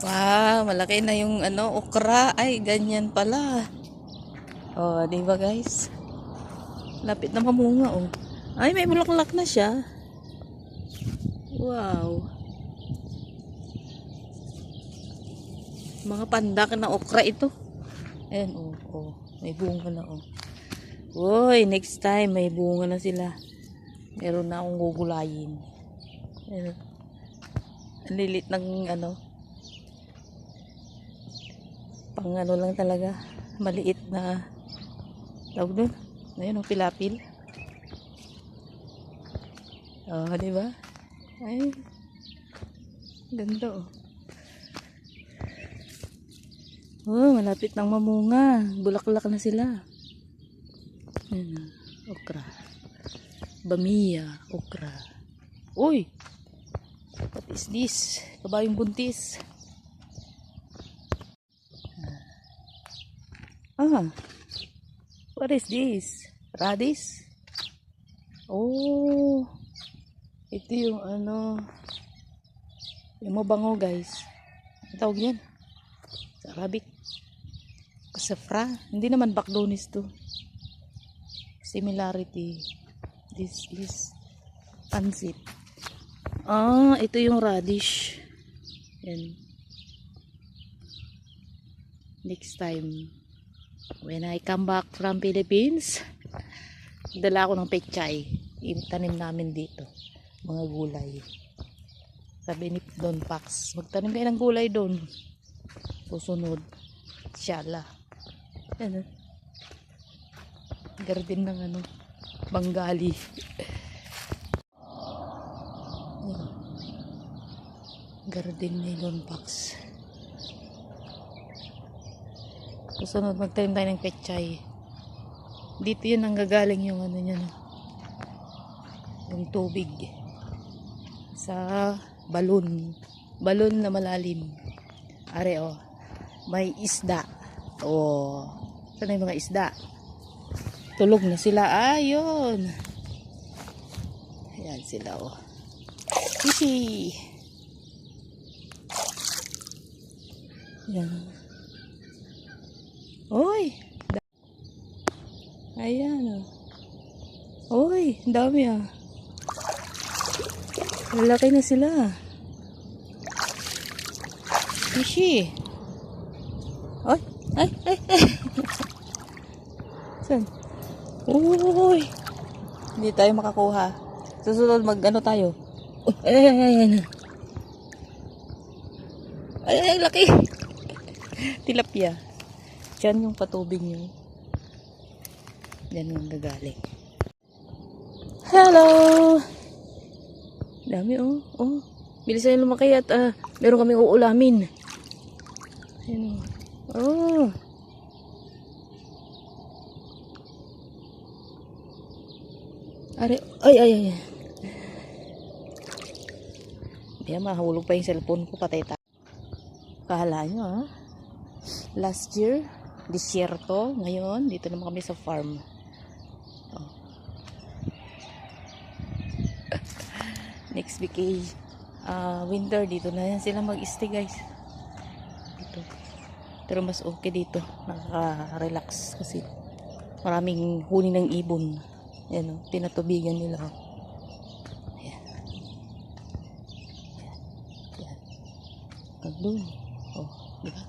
Wow, malaki na yung okra. Ay, ganyan pala. Oh, di ba guys? Lapit na mamunga oh. Ay, may bulaklak na siya. Wow. Mga pandak na okra ito. Ayan oh, oh. May bunga na oh. Uy, next time may bunga na sila. Meron na akong gugulayin. Ayan. Ang lilit ng pang lang talaga. Maliit na tawag doon. Ayun oh, pilapil. Oh, di ba? Ay, ganda oh. Oh, malapit nang mamunga. Bulaklak na sila. Ayan, okra. Bamiya, okra. Uy! What is this? Kabayong buntis. Ah, what is this? Radish? Oh, ito yung yung mabango guys. Ang tawag yan? Sa Arabic. Safra. Hindi naman bakdonis to. Similarity. This is pansit. Ah, ito yung radish. Yan. Next time, when I come back from Philippines, dala ako ng pechay. Itanim namin dito. Mga gulay. Sabi ni Don Pax, magtanim kayo ng gulay doon. Susunod. Inshallah. Yan. Garden ng Bengali. Garden ni Don Pax. Susunod magtanim tayo ng pechay. Dito yun nanggagaling yung niya no? Yung tubig sa balon na malalim. Are oh, may isda. Oh, saan yung mga isda? Tulog na sila. Ayun. Ayan sila oh. Fishy. Ayan. Oy. Ayan oh. Oy, dami ah. Lalaki na sila. Fishy. Ay, ay, ay, ay. Saan? Uy. Hindi tayo makakuha. Susunod tayo. Ay, ay, ay, ay. Ay, ay, laki. Tilapia. Diyan yung patubig nyo. Diyan yung gagaling. Hello! Dami oh. Oh. Bilisan yung lumaki at meron kaming uulamin. Ayan oh. Oh. Are, ay, ay, ay. Kaya mahulog pa yung cellphone ko. Patay tayo. Kahala nyo ha. Last year, disyerto. Ngayon, dito naman kami sa farm. Oh. Next week winter, dito na yan sila mag-stay guys. Dito. Pero mas okay dito. Nakaka-relax kasi maraming huni ng ibon. Ayan o, tinatubigan nila o. Ayan. Ayan. Ayan. Doon. O, diba?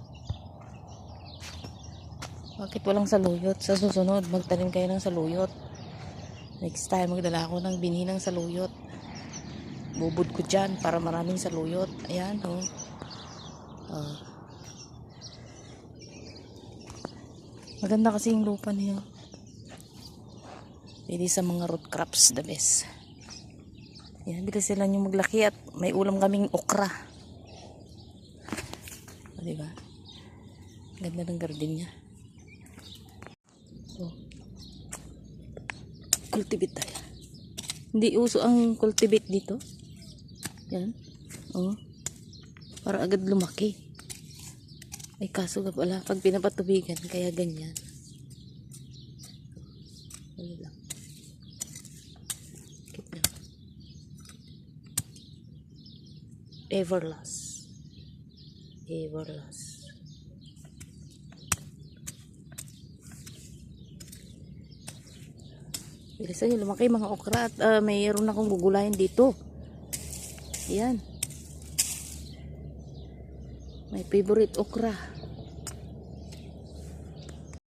Bakit walang saluyot? Sa susunod, magtanim kayo ng saluyot. Next time, magdala ako ng bininang saluyot. Bubud ko dyan para maraming saluyot. Ayan o. Maganda kasi yung lupa niya. Pwede sa mga root crops, the best. Yan, bilis sila yung maglaki at may ulam kaming okra. O, diba? Ganda ng garden niya. So, cultivate tayo. Hindi uso ang cultivate dito. Yan. O. Para agad lumaki. Ay, kaso nga pala, pag pinapatubigan, kaya ganyan. Ano lang. Everlast. Everlast. Bilisan nyo lumaki mga okra at mayroon akong gugulayin dito. Yan. My favorite okra.